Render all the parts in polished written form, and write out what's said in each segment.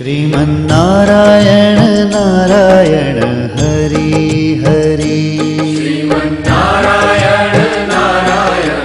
श्रीमन्नारायण नारायण हरि हरि श्रीमन्नारायण नारायण।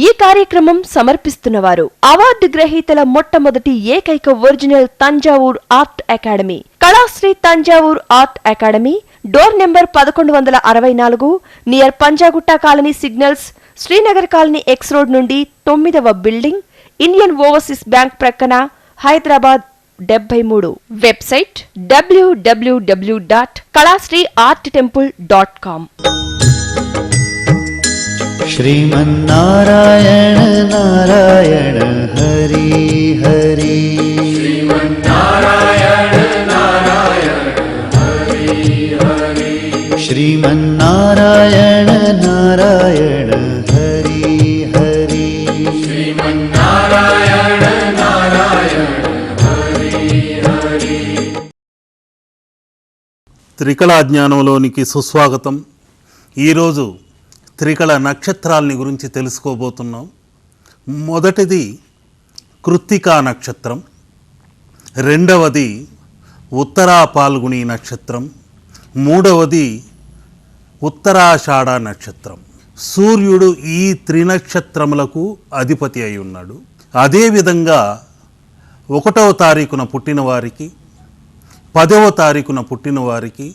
ఈ కార్యక్రమం సమర్పిస్తున్నవారు అవార్డు గ్రహీతల మొట్టమొదటి ఏకైక original Thanjavur art academy, Kalasri Thanjavur art academy, door number 1164, near Panjagutta colony signals, Srinagar colony X road నుండి 9వ బిల్డింగ్, ఇండియన్ ఓవర్సీస్ బ్యాంక్ ప్రక్కన, హైదరాబాద్ 73. Website www.kalasriarttemple.com. श्रीमन्नारायण नारायण हरि हरि श्रीमन्नारायण नारायण हरि हरि। श्रीमन्नारायण नारायण हरि हरि श्रीमन्नारायण नारायण हरि हरि। త్రికళ జ్ఞానంలోనికి సుస్వాగతం. ఈరోజు త్రికళ నక్షత్రాలని గురించి తెలుసుకోబోతున్నాం. మొదటిది కృత్తికా నక్షత్రం, రెండవది ఉత్తరా పాల్గుణి నక్షత్రం, మూడవది ఉత్తరాషాఢ నక్షత్రం. సూర్యుడు ఈ త్రినక్షత్రములకు అధిపతి అయి ఉన్నాడు. అదేవిధంగా 1వ తారీఖున పుట్టిన వారికి, 10వ తారీఖున పుట్టిన వారికి,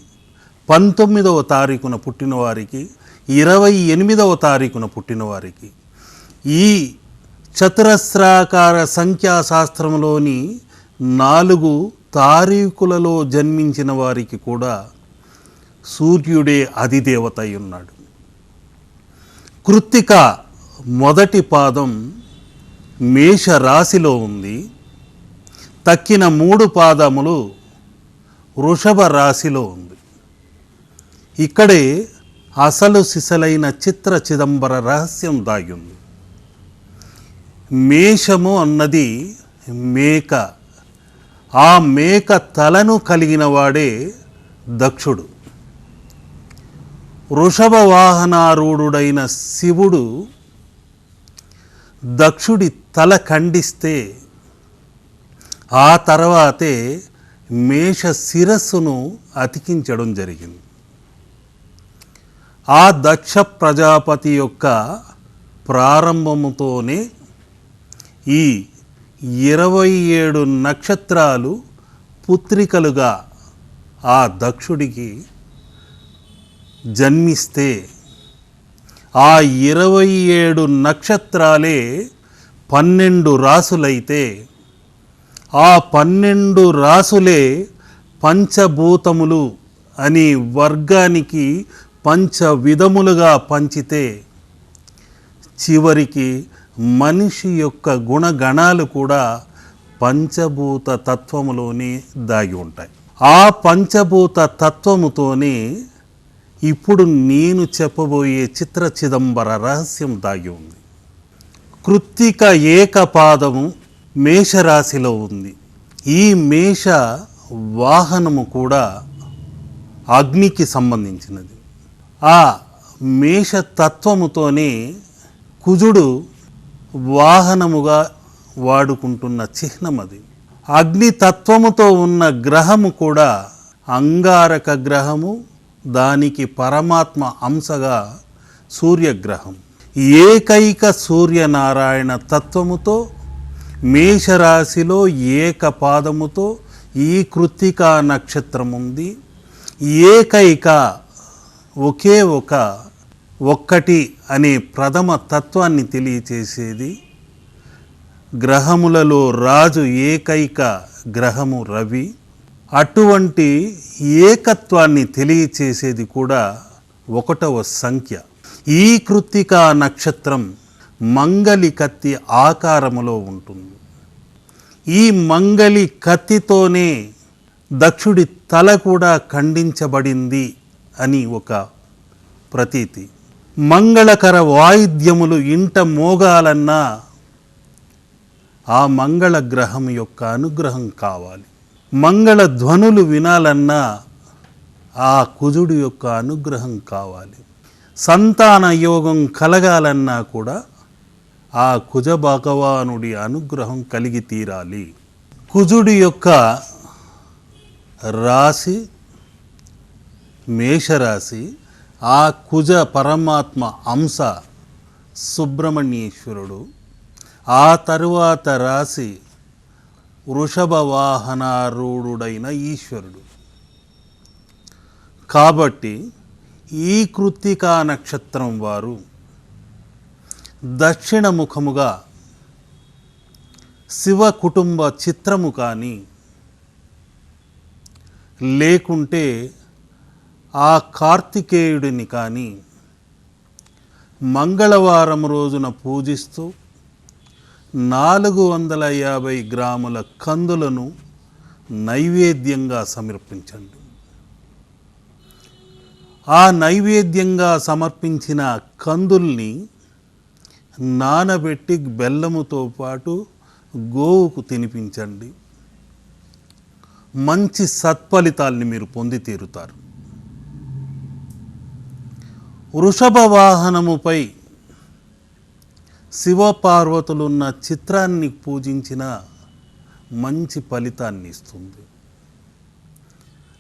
19వ తారీఖున పుట్టిన వారికి, 28వ తారీఖున పుట్టిన వారికి, ఈ చతురస్రాకార సంఖ్యాశాస్త్రంలోని 4 తారీఖులలో జన్మించిన వారికి కూడా సూర్యుడే అధిదేవత అయి ఉన్నాడు. కృత్తిక మొదటి పాదం మేష రాశిలో ఉంది. తక్కిన 3 పాదములు వృషభ రాశిలో ఉంది. ఇక్కడే అసలు సిసలైన చిత్ర చిదంబర రహస్యం దాగింది. మేషము అన్నది మేక. ఆ మేక తలను కలిగిన వాడే దక్షుడు. వృషభ వాహనారూఢుడైన శివుడు దక్షుడి తల ఖండిస్తే ఆ తర్వాతే మేష శిరస్సును అతికించడం జరిగింది. ఆ దక్ష ప్రజాపతి యొక్క ప్రారంభముతోనే ఈ 27 నక్షత్రాలు పుత్రికలుగా ఆ దక్షుడికి జన్మిస్తే ఆ 27 నక్షత్రాలే 12 రాసులైతే ఆ 12 రాసులే పంచభూతములు అని వర్గానికి 5 విధములుగా పంచితే చివరికి మనిషి యొక్క గుణగణాలు కూడా పంచభూత తత్వములోనే దాగి ఉంటాయి. ఆ పంచభూత తత్వముతోనే ఇప్పుడు నేను చెప్పబోయే చిత్ర చిదంబర రహస్యం దాగి ఉంది. కృత్తిక ఏకపాదము మేషరాశిలో ఉంది. ఈ మేష వాహనము కూడా అగ్నికి సంబంధించినది. ఆ మేషతత్వముతోనే కుజుడు వాహనముగా వాడుకుంటున్న చిహ్నం అది. అగ్నితత్వముతో ఉన్న గ్రహము కూడా అంగారక గ్రహము, దానికి పరమాత్మ అంశగా సూర్యగ్రహం. ఏకైక సూర్యనారాయణ తత్వముతో మేషరాశిలో ఏకపాదముతో ఈ కృత్తికా నక్షత్రం ఉంది. ఏకైక ఒకే ఒక్కటి అనే ప్రథమ తత్వాన్ని తెలియచేసేది. గ్రహములలో రాజు ఏకైక గ్రహము రవి. అటువంటి ఏకత్వాన్ని తెలియచేసేది కూడా 1వ సంఖ్య. ఈ కృత్తికా నక్షత్రం మంగలి కత్తి ఆకారములో ఉంటుంది. ఈ మంగళి కత్తితోనే దక్షుడి తల కూడా ఖండించబడింది అని ఒక ప్రతీతి. మంగళకర వాయిద్యములు ఇంట మోగాలన్నా ఆ మంగళ గ్రహం యొక్క అనుగ్రహం కావాలి. మంగళ ధ్వనులు వినాలన్నా ఆ కుజుడి యొక్క అనుగ్రహం కావాలి. సంతాన యోగం కలగాలన్నా కూడా ఆ కుజ భగవానుడి అనుగ్రహం కలిగి తీరాలి. కుజుడి యొక్క రాశి మేషరాశి. ఆ కుజ పరమాత్మ అంశ సుబ్రహ్మణ్యేశ్వరుడు. ఆ తరువాత రాశి వృషభ వాహనారూఢుడైన ఈశ్వరుడు. కాబట్టి ఈ కృత్తికా నక్షత్రం వారు దక్షిణముఖముగా శివ కుటుంబ చిత్రము కానీ లేకుంటే ఆ కార్తికేయుడిని కానీ మంగళవారం రోజున పూజిస్తూ 450 గ్రాముల కందులను నైవేద్యంగా సమర్పించండి. ఆ నైవేద్యంగా సమర్పించిన కందుల్ని నానబెట్టి బెల్లముతో పాటు గోవుకు తినిపించండి. మంచి సత్ఫలితాల్ని మీరు పొంది తీరుతారు. వృషభ వాహనముపై శివపార్వతులున్న చిత్రాన్ని పూజించిన మంచి ఫలితాన్ని ఇస్తుంది.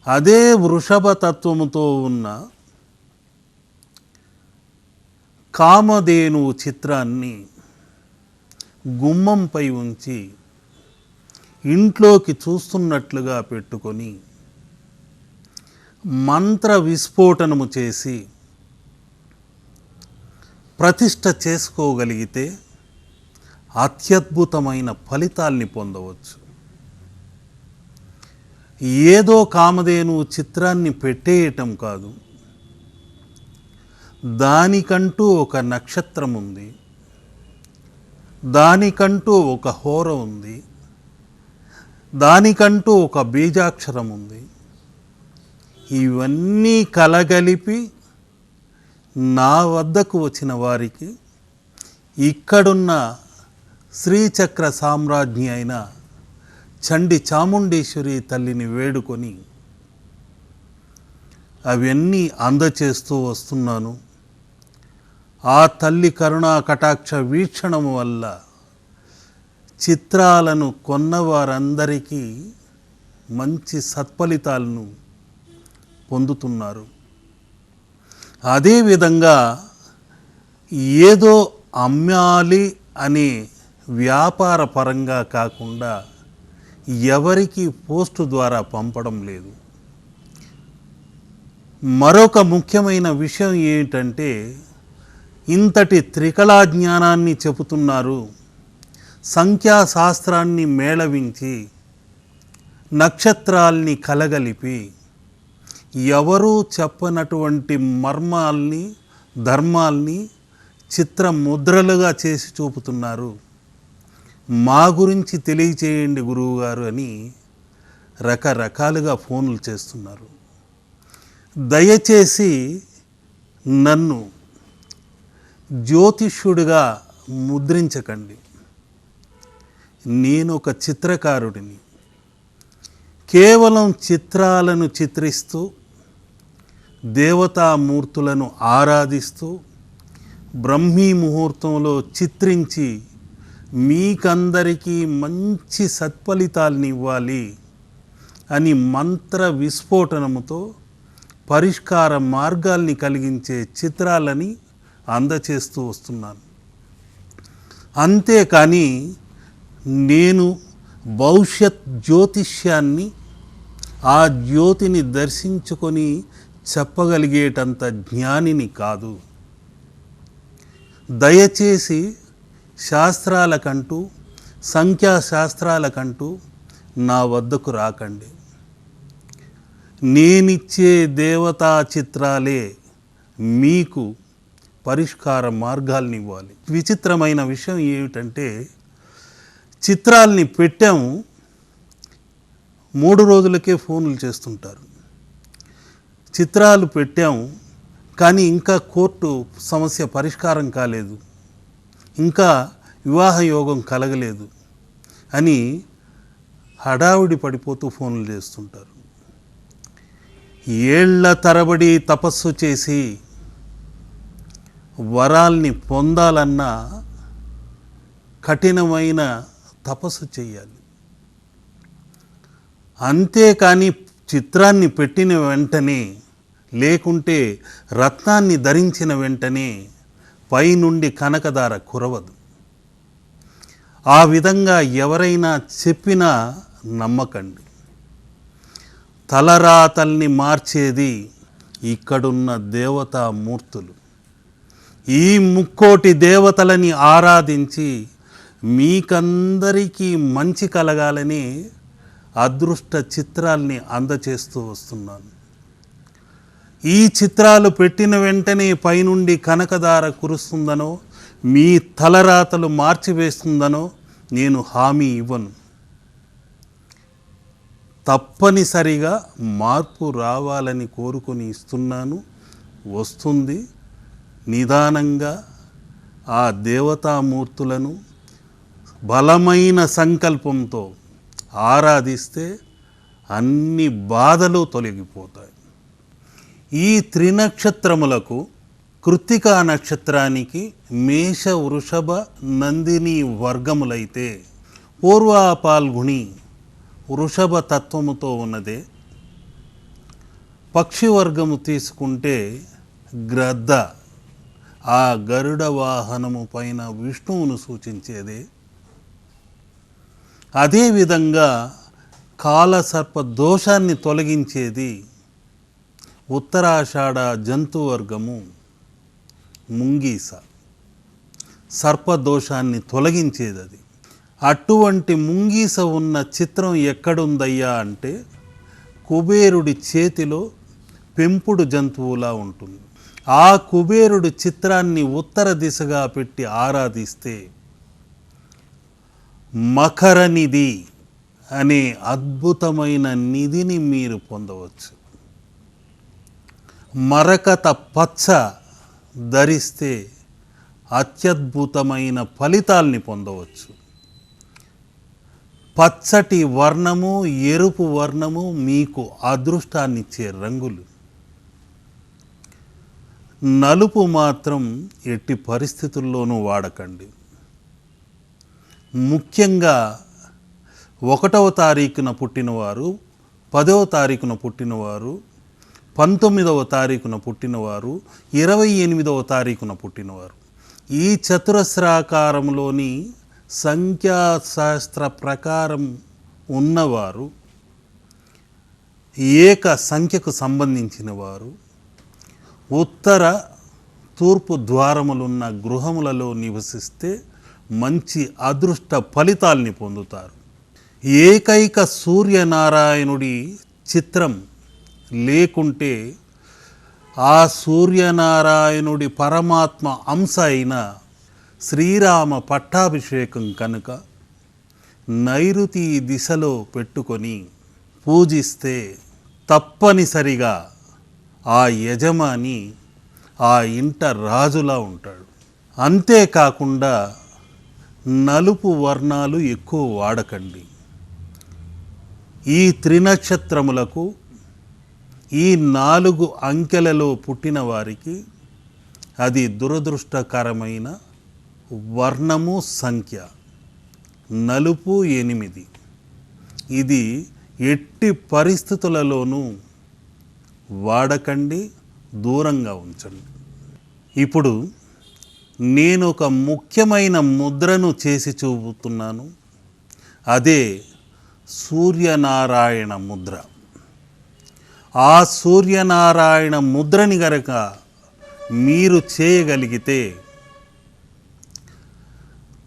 అదే వృషభ తత్వముతో ఉన్న కామధేను చిత్రాన్ని గుమ్మంపై ఉంచి ఇంట్లోకి చూస్తున్నట్లుగా పెట్టుకొని మంత్ర విస్ఫోటనము చేసి ప్రతిష్ఠ చేసుకోగలిగితే అత్యద్భుతమైన ఫలితాల్ని పొందవచ్చు. ఏదో కామధేను చిత్రాన్ని పెట్టేయటం కాదు, దానికంటూ ఒక నక్షత్రం ఉంది, దానికంటూ ఒక హోర ఉంది, దానికంటూ ఒక బీజాక్షరం ఉంది. ఇవన్నీ కలగలిపి నా వద్దకు వచ్చిన వారికి ఇక్కడున్న శ్రీచక్ర సామ్రాజ్ఞి అయిన చండి చాముండేశ్వరి తల్లిని వేడుకొని అవన్నీ అందచేస్తూ వస్తున్నాను. ఆ తల్లి కరుణా కటాక్ష వీక్షణము వల్ల చిత్రాలను కొన్నవారందరికీ మంచి సత్ఫలితాలను పొందుతున్నారు. అదేవిధంగా ఏదో అమ్మాలి అనే వ్యాపార పరంగా కాకుండా ఎవరికి పోస్టు ద్వారా పంపడం లేదు. మరొక ముఖ్యమైన విషయం ఏంటంటే, ఇంతటి త్రికళా జ్ఞానాన్ని చెబుతున్నారు, సంఖ్యాశాస్త్రాన్ని మేళవించి నక్షత్రాల్ని కలగలిపి ఎవరూ చెప్పనటువంటి మర్మాల్ని ధర్మాల్ని చిత్ర ముద్రలుగా చేసి చూపుతున్నారు. మా గురించి తెలియచేయండి గురువుగారు అని రకరకాలుగా ఫోన్లు చేస్తున్నారు. దయచేసి నన్ను జ్యోతిష్యుడిగా ముద్రించకండి. నేను ఒక చిత్రకారుడిని. కేవలం చిత్రాలను చిత్రిస్తూ దేవతామూర్తులను ఆరాధిస్తూ బ్రహ్మీ ముహూర్తంలో చిత్రించి మీకందరికీ మంచి సత్ఫలితాల్ని ఇవ్వాలి అని మంత్ర విస్ఫోటనముతో పరిష్కార మార్గాల్ని కలిగించే చిత్రాలని అందచేస్తూ వస్తున్నాను. అంతేకాని నేను భవిష్యత్ జ్యోతిష్యాన్ని ఆ జ్యోతిని దర్శించుకొని చెప్పగలిగేటంత జ్ఞానిని కాదు. దయచేసి శాస్త్రాలకంటూ సంఖ్యాశాస్త్రాలకంటూ నా వద్దకు రాకండి. నేనిచ్చే దేవతా చిత్రాలే మీకు పరిష్కార మార్గాల్ని ఇవ్వాలి. విచిత్రమైన విషయం ఏమిటంటే, చిత్రాల్ని పెట్టాము, 3 రోజులకే ఫోన్లు చేస్తుంటారు. చిత్రాలు పెట్టాము కానీ ఇంకా కోర్టు సమస్య పరిష్కారం కాలేదు, ఇంకా వివాహ యోగం కలగలేదు అని హడావుడి పడిపోతూ ఫోన్లు చేస్తుంటారు. ఏళ్ల తరబడి తపస్సు చేసి వరాల్ని పొందాలన్నా కఠినమైన తపస్సు చేయాలి. అంతేకాని చిత్రాన్ని పెట్టిన వెంటనే, లేకుంటే రత్నాన్ని ధరించిన వెంటనే పైనుండి కనకధార కురవదు. ఆ విధంగా ఎవరైనా చెప్పినా నమ్మకండి. తలరాతల్ని మార్చేది ఇక్కడున్న దేవతామూర్తులు. ఈ 3,000,000 దేవతలని ఆరాధించి మీకందరికీ మంచి కలగాలని అదృష్ట చిత్రాల్ని అందచేస్తూ వస్తున్నాను. ఈ చిత్రాలు పెట్టిన వెంటనే పైనుండి కనకధార కురుస్తుందనో, మీ తలరాతలు మార్చివేస్తుందనో నేను హామీ ఇవ్వను. తప్పనిసరిగా మార్పు రావాలని కోరుకొని ఇస్తున్నాను. వస్తుంది. నిదానంగా ఆ దేవతామూర్తులను బలమైన సంకల్పంతో ఆరాధిస్తే అన్ని బాధలు తొలగిపోతాయి. ఈ త్రినక్షత్రములకు కృత్తికా నక్షత్రానికి మేష, వృషభ, నందిని వర్గములైతే పూర్వ పాల్గుణి వృషభ తత్వముతో ఉన్నదే. పక్షి వర్గము తీసుకుంటే గ్రద్ద, ఆ గరుడ వాహనము పైన విష్ణువును సూచించేదే. అదేవిధంగా కాలసర్ప దోషాన్ని తొలగించేది ఉత్తరాషాఢ జంతువర్గము ముంగీస, సర్పదోషాన్ని తొలగించేది అది. అటువంటి ముంగీస ఉన్న చిత్రం ఎక్కడుందయ్యా అంటే కుబేరుడి చేతిలో పెంపుడు జంతువులా ఉంటుంది. ఆ కుబేరుడి చిత్రాన్ని ఉత్తర దిశగా పెట్టి ఆరాధిస్తే మకర నిధి అనే అద్భుతమైన నిధిని మీరు పొందవచ్చు. మరకత పచ్చ ధరిస్తే అత్యద్భుతమైన ఫలితాల్ని పొందవచ్చు. పచ్చటి వర్ణము, ఎరుపు వర్ణము మీకు అదృష్టాన్నిచ్చే రంగులు. నలుపు మాత్రం ఎట్టి పరిస్థితుల్లోనూ వాడకండి. ముఖ్యంగా 1వ తారీఖున పుట్టినవారు, 10వ తారీఖున పుట్టినవారు, 19వ తారీఖున పుట్టినవారు, 28వ తారీఖున పుట్టినవారు, ఈ చతురస్రాకారంలోని సంఖ్యాశాస్త్ర ప్రకారం ఉన్నవారు, ఏక సంఖ్యకు సంబంధించిన వారు, ఉత్తర తూర్పు ద్వారములున్న గృహములలో నివసిస్తే మంచి అదృష్ట ఫలితాల్ని పొందుతారు. ఏకైక సూర్యనారాయణుడి చిత్రం లేకుంటే ఆ సూర్యనారాయణుడి పరమాత్మ అంశ అయిన శ్రీరామ పట్టాభిషేకం కనుక నైరుతి దిశలో పెట్టుకొని పూజిస్తే తప్పనిసరిగా ఆ యజమాని ఆ ఇంట రాజులా ఉంటాడు. అంతేకాకుండా నలుపు వర్ణాలు ఎక్కువ వాడకండి. ఈ త్రినక్షత్రములకు ఈ 4 అంకెలలో పుట్టిన వారికి అది దురదృష్టకరమైన వర్ణము, సంఖ్య. నలుపు 8. ఇది ఎట్టి పరిస్థితులలోనూ వాడకండి, దూరంగా ఉంచండి. ఇప్పుడు నేను ఒక ముఖ్యమైన ముద్రను చేసి చూపుతున్నాను. అదే సూర్యనారాయణ ముద్ర. ఆ సూర్యనారాయణ ముద్రని గనక మీరు చేయగలిగితే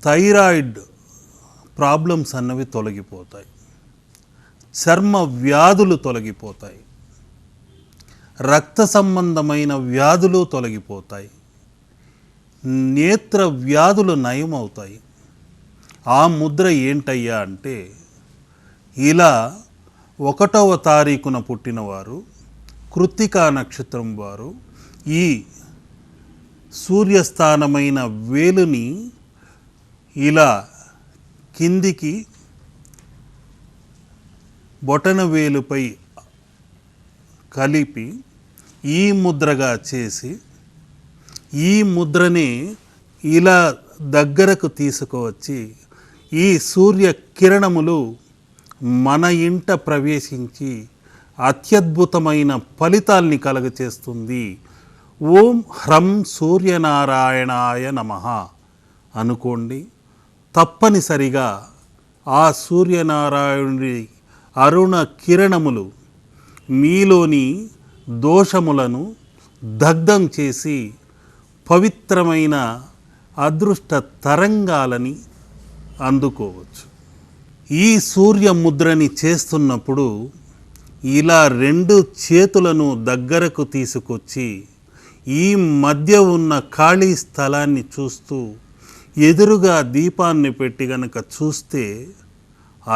థైరాయిడ్ ప్రాబ్లమ్స్ అన్నవి తొలగిపోతాయి, చర్మ వ్యాధులు తొలగిపోతాయి, రక్త సంబంధమైన వ్యాధులు తొలగిపోతాయి, నేత్ర వ్యాధులు నయమవుతాయి. ఆ ముద్ర ఏంటయ్యా అంటే, ఇలా 1వ తారీఖున పుట్టినవారు, కృత్తికా నక్షత్రం వారు ఈ సూర్యస్థానమైన వేలుని ఇలా కిందికి బొటన వేలుపై కలిపి ఈ ముద్రగా చేసి, ఈ ముద్రని ఇలా దగ్గరకు తీసుకువచ్చి ఈ సూర్య కిరణములు మన ఇంట ప్రవేశించి అత్యద్భుతమైన ఫలితాల్ని కలగచేస్తుంది. ఓం హ్రం సూర్యనారాయణాయ నమః అనుకోండి. తప్పనిసరిగా ఆ సూర్యనారాయణుడి అరుణ కిరణములు మీలోని దోషములను దగ్ధం చేసి పవిత్రమైన అదృష్ట తరంగాలని అందుకోవచ్చు. ఈ సూర్య ముద్రని చేస్తున్నప్పుడు ఇలా 2 చేతులను దగ్గరకు తీసుకొచ్చి ఈ మధ్య ఉన్న ఖాళీ స్థలాన్ని చూస్తూ ఎదురుగా దీపాన్ని పెట్టి గనక చూస్తే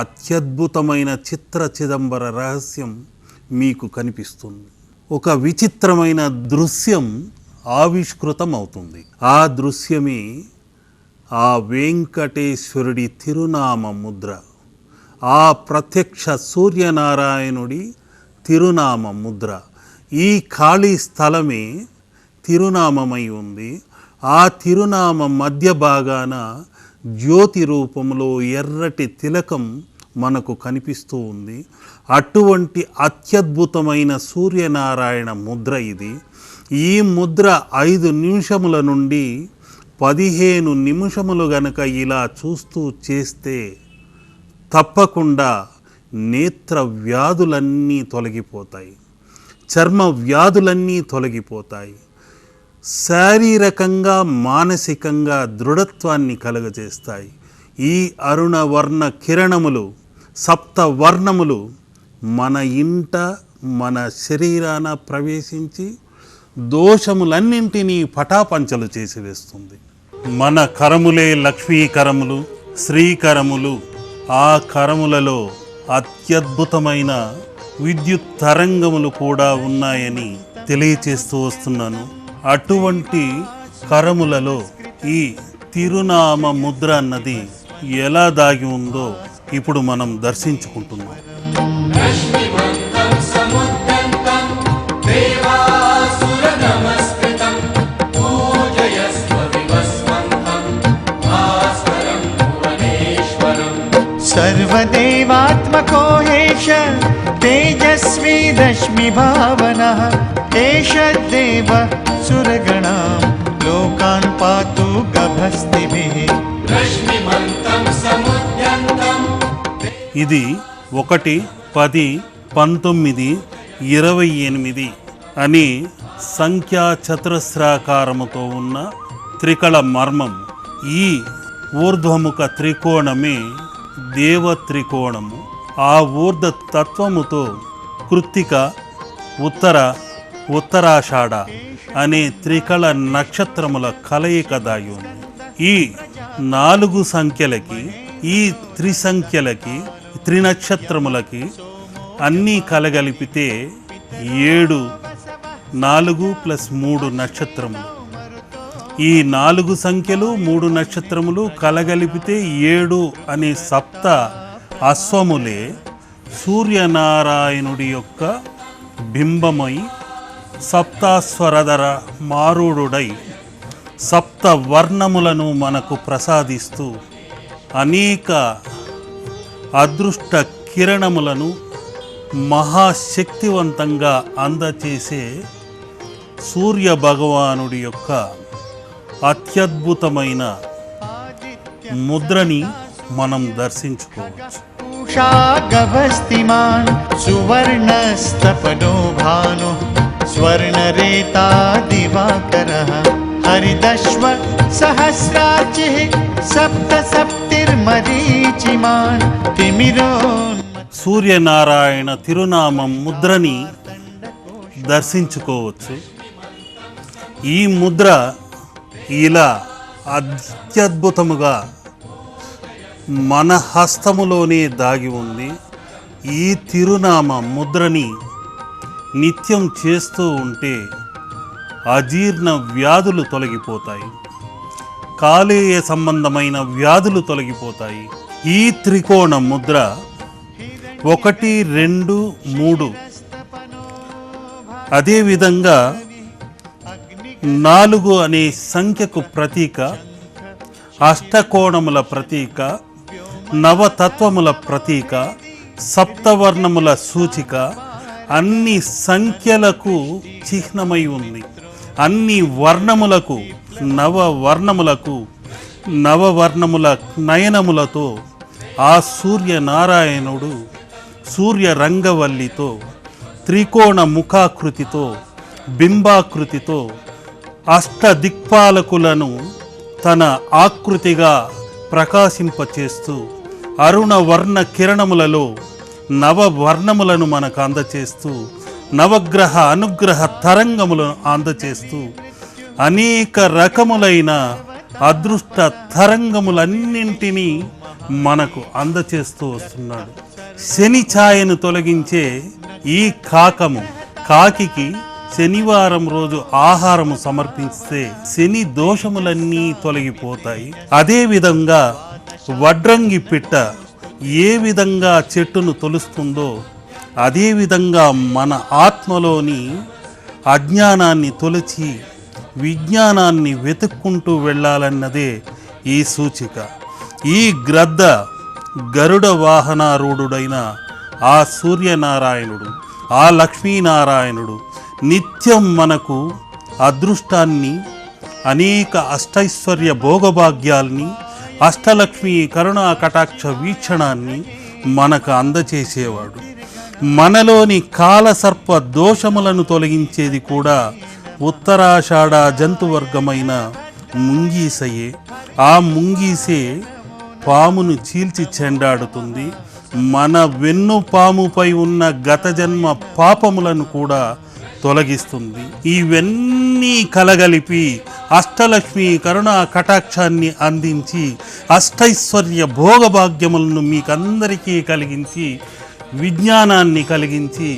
అత్యద్భుతమైన చిత్ర చిదంబర రహస్యం మీకు కనిపిస్తుంది. ఒక విచిత్రమైన దృశ్యం ఆవిష్కృతం అవుతుంది. ఆ దృశ్యమే ఆ వెంకటేశ్వరుడి తిరునామ ముద్ర, ఆ ప్రత్యక్ష సూర్యనారాయణుడి తిరునామ ముద్ర. ఈ ఖాళీ స్థలమే తిరునామమై ఉంది. ఆ తిరునామ మధ్య భాగాన జ్యోతి రూపంలో ఎర్రటి తిలకం మనకు కనిపిస్తూ ఉంది. అటువంటి అత్యద్భుతమైన సూర్యనారాయణ ముద్ర ఇది. ఈ ముద్ర 5 నిమిషముల నుండి 15 నిమిషములు గనక ఇలా చూస్తూ చేస్తే తప్పకుండా నేత్ర వ్యాధులన్నీ తొలగిపోతాయి, చర్మ వ్యాధులన్నీ తొలగిపోతాయి, శారీరకంగా మానసికంగా దృఢత్వాన్ని కలుగజేస్తాయి. ఈ అరుణవర్ణ కిరణములు, సప్తవర్ణములు మన ఇంట మన శరీరాన ప్రవేశించి దోషములన్నింటినీ పటాపంచలు చేసి వేస్తుంది. మన కరములే లక్ష్మీ కరములు, శ్రీకరములు. ఆ కరములలో అత్యద్భుతమైన విద్యుత్ తరంగములు కూడా ఉన్నాయని తెలియచేస్తూ వస్తున్నాను. అటువంటి కరములలో ఈ తిరునామ ముద్ర అన్నది ఎలా దాగి ఉందో ఇప్పుడు మనం దర్శించుకుంటున్నాం. रश्मिमन्तं समुद्यन्तं देवासुरनमस्कृतं पूजयस्व विवस्वन्तं भास्करं भुवनेश्वरम् सर्वदेवात्मको हेश तेजस्वी रश्मिभावनः एष देव सुरगणां लोकान् पातु गभस्तिभिः रश्मिमन्तं समुद्यन्तं ఇది 1, 10, 19, 28 అని సంఖ్యా చతురస్రాకారముతో ఉన్న త్రికళ మర్మం. ఈ ఊర్ధ్వముఖ త్రికోణమే దేవ త్రికోణము. ఆ ఊర్ధ తత్వముతో కృత్తిక, ఉత్తరాషాఢ అనే త్రికళ నక్షత్రముల కలయిక దాగి ఉంది. ఈ 4 సంఖ్యలకి, ఈ త్రిసంఖ్యలకి, త్రినక్షత్రములకి అన్నీ కలగలిపితే 7, 4 + 3 నక్షత్రములు. ఈ 4 సంఖ్యలు 3 నక్షత్రములు కలగలిపితే 7 అనే సప్త అశ్వములే సూర్యనారాయణుడి యొక్క బింబమై సప్తాశ్వరధర మారుడుడై సప్త వర్ణములను మనకు ప్రసాదిస్తూ అనేక అదృష్ట కిరణములను మహాశక్తివంతంగా అందచేసే సూర్య భగవానుడి యొక్క అత్యద్భుతమైన ముద్రని మనం దర్శించుకోవచ్చు. उषा गभस्तिमान् सुवर्णस्तपनो भानुः स्वर्णरेता दिवाकरः हरिदश्व सहस्राचिः सप्तसप्तिर्मरीचिमान् तिमिरोन्मत्तः సూర్యనారాయణ తిరునామం ముద్రని దర్శించుకోవచ్చు. ఈ ముద్ర ఇలా అత్యద్భుతముగా మన హస్తములోనే దాగి ఉంది. ఈ తిరునామ ముద్రని నిత్యం చేస్తూ ఉంటే అజీర్ణ వ్యాధులు తొలగిపోతాయి, కాలేయ సంబంధమైన వ్యాధులు తొలగిపోతాయి. ఈ త్రికోణ ముద్ర 1, 2, 3 అదేవిధంగా 4 అనే సంఖ్యకు ప్రతీక, అష్టకోణముల ప్రతీక, నవతత్వముల ప్రతీక, సప్తవర్ణముల సూచిక, అన్ని సంఖ్యలకు చిహ్నమై ఉంది. అన్ని వర్ణములకు, నవవర్ణముల నయనములతో ఆ సూర్యనారాయణుడు సూర్య రంగవల్లితో, త్రికోణ ముఖాకృతితో, బింబాకృతితో అష్టదిక్పాలకులను తన ఆకృతిగా ప్రకాశింపచేస్తూ అరుణ వర్ణ కిరణములలో నవవర్ణములను మనకు అందచేస్తూ, నవగ్రహ అనుగ్రహ తరంగములను అందచేస్తూ అనేక రకములైన అదృష్ట తరంగములన్నింటినీ మనకు అందచేస్తూ వస్తున్నాడు. శని ఛాయను తొలగించే ఈ కాకికి శనివారం రోజు ఆహారము సమర్పిస్తే శని దోషములన్నీ తొలగిపోతాయి. అదేవిధంగా వడ్రంగి పిట్ట ఏ విధంగా చెట్టును తొలుస్తుందో అదేవిధంగా మన ఆత్మలోని అజ్ఞానాన్ని తొలచి విజ్ఞానాన్ని వెతుక్కుంటూ వెళ్ళాలన్నదే ఈ సూచిక. ఈ గ్రద్ద గరుడ వాహనారూఢుడైన ఆ సూర్యనారాయణుడు, ఆ లక్ష్మీనారాయణుడు నిత్యం మనకు అదృష్టాన్ని, అనేక అష్టైశ్వర్య భోగభాగ్యాల్ని, అష్టలక్ష్మి కరుణా కటాక్ష వీక్షణాన్ని మనకు అందచేసేవాడు. మనలోని కాలసర్ప దోషములను తొలగించేది కూడా ఉత్తరాషాఢ జంతువర్గమైన ముంగీసయే. ఆ ముంగీసే పామును చీల్చి చెండాడుతుంది. మన వెన్ను పాముపై ఉన్న గత జన్మ పాపములను కూడా తొలగిస్తుంది. ఇవన్నీ కలగలిపి అష్టలక్ష్మి కరుణా కటాక్షాన్ని అందించి అష్టైశ్వర్య భోగభాగ్యములను మీకందరికీ కలిగించి విజ్ఞానాన్ని కలిగించి